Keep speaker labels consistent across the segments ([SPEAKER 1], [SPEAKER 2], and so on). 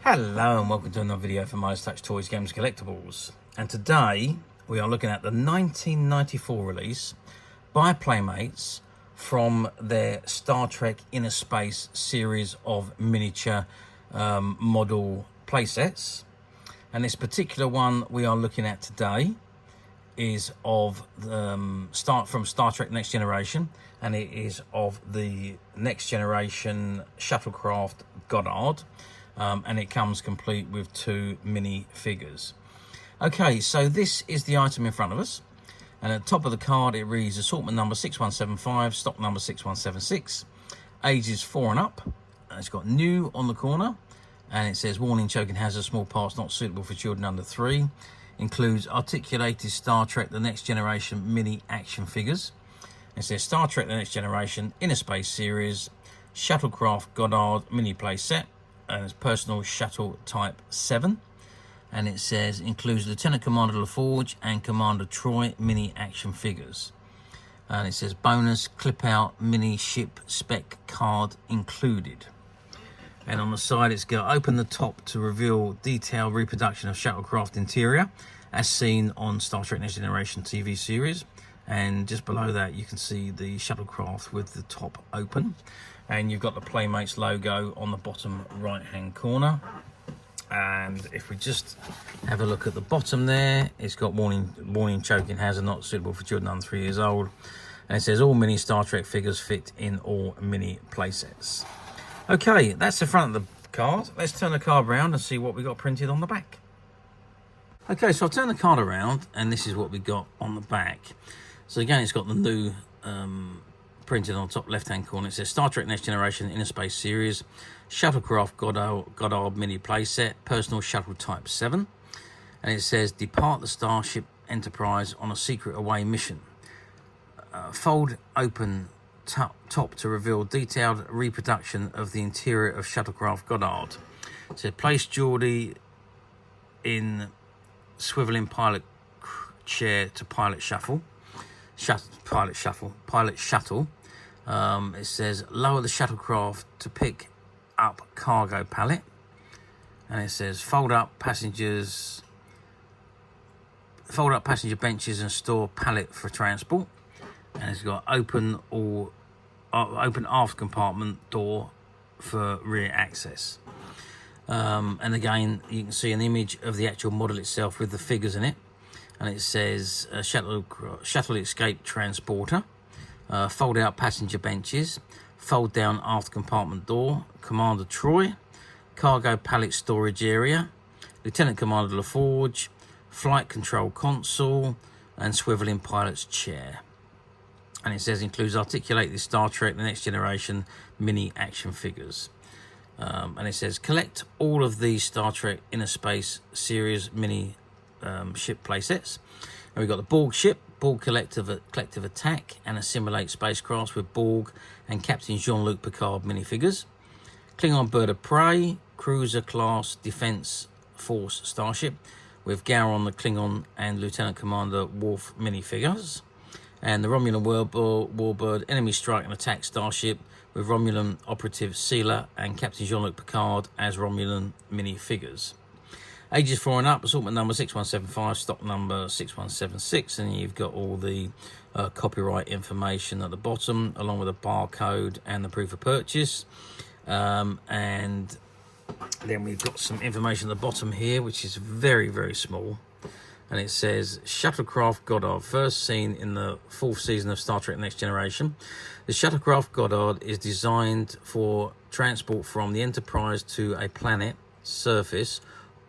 [SPEAKER 1] Hello and welcome to another video for Midas Touch Toys, Games, Collectibles. And today we are looking at the 1994 release by Playmates from their Star Trek Innerspace series of miniature model playsets. And this particular one we are looking at today is of from Star Trek Next Generation, and it is of the Next Generation Shuttlecraft Goddard. And it comes complete with 2 mini figures. Okay, so this is the item in front of us, and at the top of the card it reads assortment number 6175, stock number 6176, ages 4 and up. And it's got new on the corner, and it says warning, choking hazard, small parts not suitable for children under 3. Includes articulated Star Trek The Next Generation mini action figures. It says Star Trek The Next Generation Innerspace series Shuttlecraft Goddard Mini Playset, and it's personal shuttle type 7, and it says includes Lieutenant Commander LaForge and Commander Troi mini action figures, and it says bonus clip out mini ship spec card included. And on the side it's got open the top to reveal detailed reproduction of shuttlecraft interior as seen on Star Trek Next Generation TV series, and just below that you can see the shuttlecraft with the top open, and you've got the Playmates logo on the bottom right hand corner. And if we just have a look at the bottom there, it's got warning, choking hazard, not suitable for children under 3 years old, and it says all mini Star Trek figures fit in all mini playsets. Okay, that's the front of the card. Let's turn the card around and see what we got printed on the back. Okay, so I've turned the card around and this is what we got on the back. So again, it's got the new printed on the top left hand corner. It says Star Trek Next Generation Innerspace series Shuttlecraft Goddard Mini Playset, personal shuttle type 7, and it says depart the Starship Enterprise on a secret away mission. Fold open top to reveal detailed reproduction of the interior of Shuttlecraft Goddard. It says place Geordie in swiveling pilot chair to pilot shuttle. It says lower the shuttlecraft to pick up cargo pallet, and it says fold up passenger benches and store pallet for transport, and it's got open aft compartment door for rear access. And again you can see an image of the actual model itself with the figures in it, and it says shuttle escape transporter, fold out passenger benches, fold down aft compartment door, Commander Troi, cargo pallet storage area, Lieutenant Commander LaForge, flight control console, and swiveling pilot's chair. And it says includes articulated Star Trek The Next Generation mini action figures. And it says collect all of these Star Trek Innerspace series mini ship playsets. And we've got the Borg ship, Borg collective attack and assimilate spacecrafts with Borg and Captain Jean-Luc Picard minifigures. Klingon bird of prey, cruiser class defense force starship with Gowron the Klingon and Lieutenant Commander Worf minifigures. And the Romulan warbird enemy strike and attack starship with Romulan operative Sealer and Captain Jean-Luc Picard as Romulan minifigures. Ages 4 and up, assortment number 6175, stock number 6176, and you've got all the copyright information at the bottom, along with a barcode and the proof of purchase. And then we've got some information at the bottom here, which is very, very small. And it says Shuttlecraft Goddard, first seen in the 4th season of Star Trek Next Generation. The Shuttlecraft Goddard is designed for transport from the Enterprise to a planet surface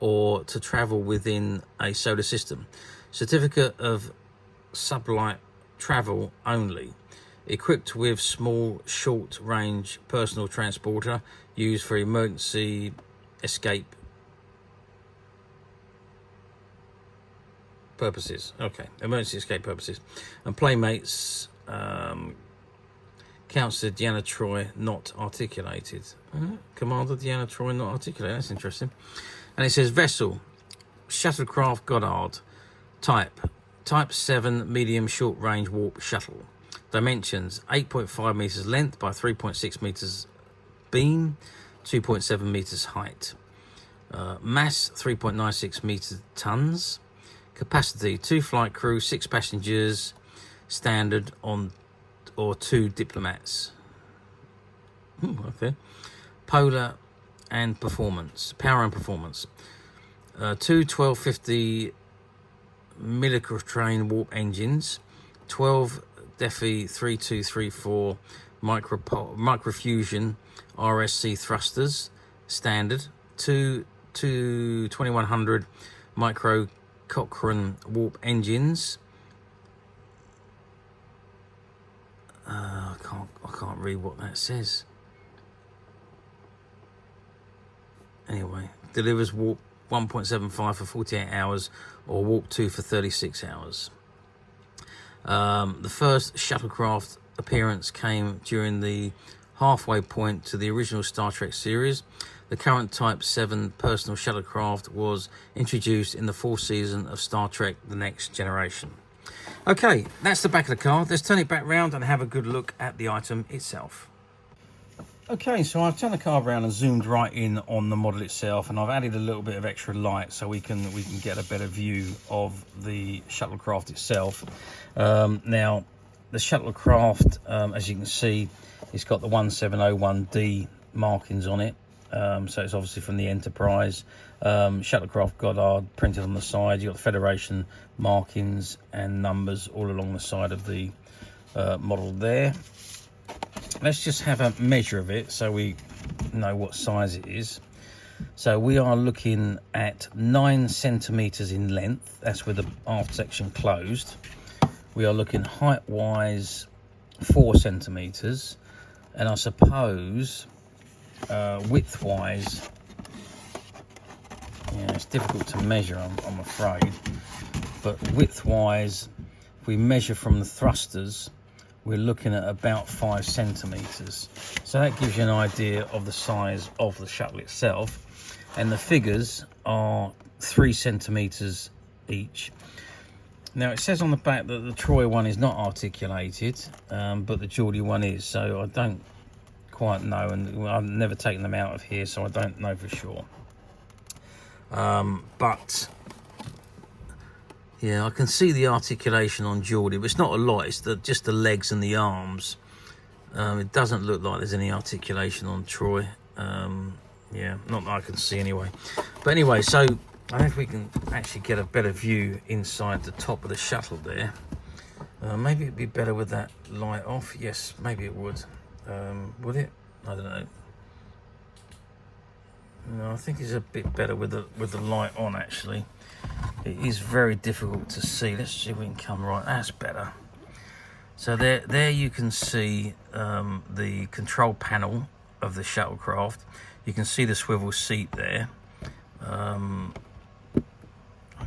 [SPEAKER 1] or to travel within a solar system. Certificate of sublight travel only. Equipped with small short-range personal transporter used for emergency escape purposes. Okay, emergency escape purposes. And Playmates Counselor Deanna Troi not articulated. Commander Deanna Troi not articulated. That's interesting. And it says vessel Shuttlecraft Goddard, type 7 medium short range warp shuttle. Dimensions 8.5 meters length by 3.6 meters beam, 2.7 meters height. Mass 3.96 meter-tons. Capacity 2 flight crew, 6 passengers, standard on or 2 diplomats. Okay. Power and performance. 2 1250 millitrain warp engines, 12 Defi 3234 microfusion RSC thrusters, standard, 2 2100 micro Cochrane warp engines. I can't read what that says. Anyway, delivers warp 1.75 for 48 hours or warp 2 for 36 hours. The first shuttlecraft appearance came during the halfway point to the original Star Trek series. The current Type 7 personal shuttlecraft was introduced in the 4th season of Star Trek The Next Generation. Okay, that's the back of the card. Let's turn it back round and have a good look at the item itself. Okay, so I've turned the card around and zoomed right in on the model itself, and I've added a little bit of extra light so we can get a better view of the shuttlecraft itself. Now, the shuttlecraft, as you can see, it's got the 1701D markings on it. So it's obviously from the Enterprise. Shuttlecraft Goddard printed on the side. You've got the Federation markings and numbers all along the side of the model there. Let's just have a measure of it so we know what size it is. So we are looking at 9 centimeters in length. That's with the aft section closed. We are looking height wise 4 centimeters, and I suppose width wise, yeah, it's difficult to measure, I'm afraid, but width wise, if we measure from the thrusters, we're looking at about 5 centimeters. So that gives you an idea of the size of the shuttle itself. And the figures are 3 centimeters each. Now it says on the back that the Troi one is not articulated, but the Geordie one is. So I don't quite know, and I've never taken them out of here, so I don't know for sure. But yeah, I can see the articulation on Geordie, but it's not a lot. It's just the legs and the arms. It doesn't look like there's any articulation on Troi. Yeah, not that I can see anyway. But anyway, so I don't know if we can actually get a better view inside the top of the shuttle there. Maybe it'd be better with that light off. Yes, maybe it would. Would it? I don't know. No, I think it's a bit better with the light on, actually. It is very difficult to see. Let's see if we can come right. That's better. So there you can see the control panel of the shuttlecraft. You can see the swivel seat there. I'll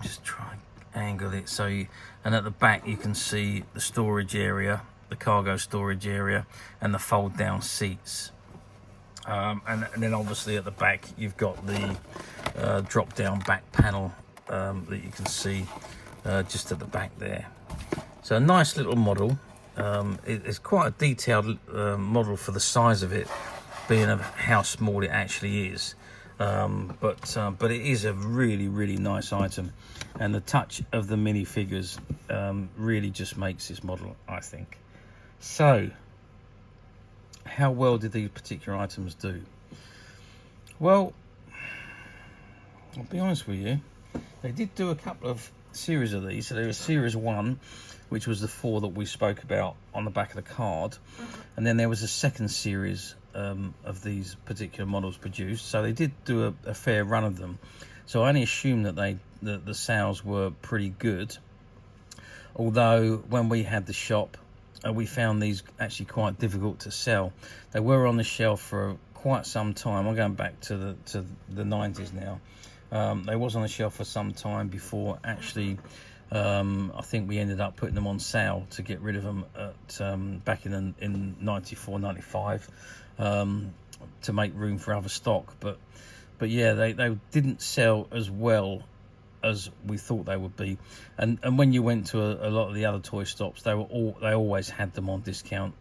[SPEAKER 1] just try and angle it so and at the back you can see the storage area, the cargo storage area, and the fold down seats. And then obviously at the back you've got the drop down back panel that you can see just at the back there. So a nice little model. It's quite a detailed model for the size of it, being of how small it actually is. But it is a really nice item, and the touch of the minifigures really just makes this model, I think. So how well did these particular items do? Well, I'll be honest with you, they did do a couple of series of these. So there was series 1, which was the 4 that we spoke about on the back of the card, and then there was a second series of these particular models produced. So they did do a fair run of them. So I only assume that the sales were pretty good, although when we had the shop, we found these actually quite difficult to sell. They were on the shelf for quite some time. I'm going back to the 90s now. They was on the shelf for some time before actually I think we ended up putting them on sale to get rid of them at back in 94, 95 to make room for other stock. But yeah, they didn't sell as well as we thought they would be, and when you went to a lot of the other toy stops, they always had them on discount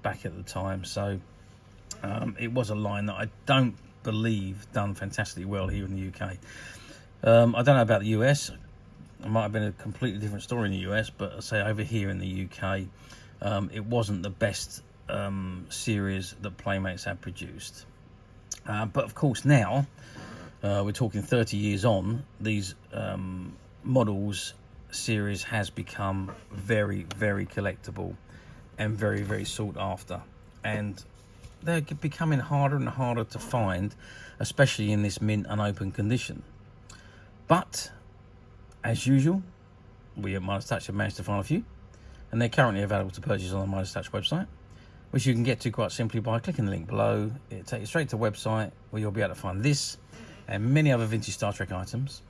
[SPEAKER 1] back at the time. So it was a line that I don't believe, done fantastically well here in the UK. I don't know about the US. It might have been a completely different story in the US, but I say over here in the UK, it wasn't the best series that Playmates had produced. But of course now, we're talking 30 years on, these models series has become very, very collectible and very, very sought after. And they're becoming harder and harder to find, especially in this mint unopened condition. But as usual, we at Midas Touch have managed to find a few, and they're currently available to purchase on the Midas Touch website, which you can get to quite simply by clicking the link below. It'll take you straight to the website where you'll be able to find this and many other vintage Star Trek items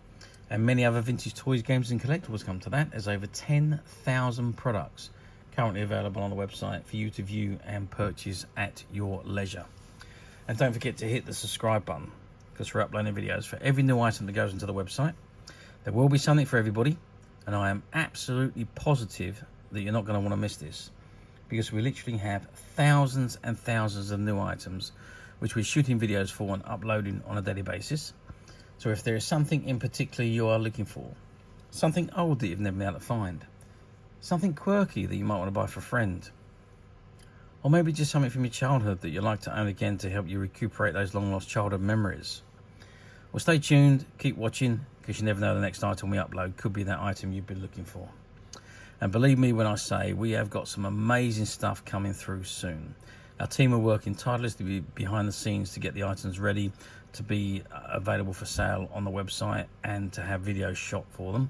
[SPEAKER 1] and many other vintage toys, games and collectibles. Come to that. There's over 10,000 products currently available on the website for you to view and purchase at your leisure. And don't forget to hit the subscribe button, because we're uploading videos for every new item that goes into the website. There will be something for everybody, and I am absolutely positive that you're not going to want to miss this, because we literally have thousands and thousands of new items which we're shooting videos for and uploading on a daily basis. So if there is something in particular you are looking for, something old that you've never been able to find, something quirky that you might want to buy for a friend, or maybe just something from your childhood that you'd like to own again to help you recuperate those long lost childhood memories, well, stay tuned, keep watching, because you never know, the next item we upload could be that item you've been looking for. And believe me when I say we have got some amazing stuff coming through soon. Our team are working tirelessly behind the scenes to get the items ready to be available for sale on the website and to have videos shot for them.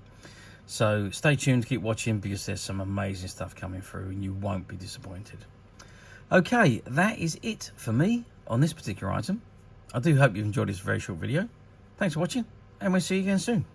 [SPEAKER 1] So stay tuned, keep watching, because there's some amazing stuff coming through and you won't be disappointed. Okay, that is it for me on this particular item. I do hope you've enjoyed this very short video. Thanks for watching, and we'll see you again soon.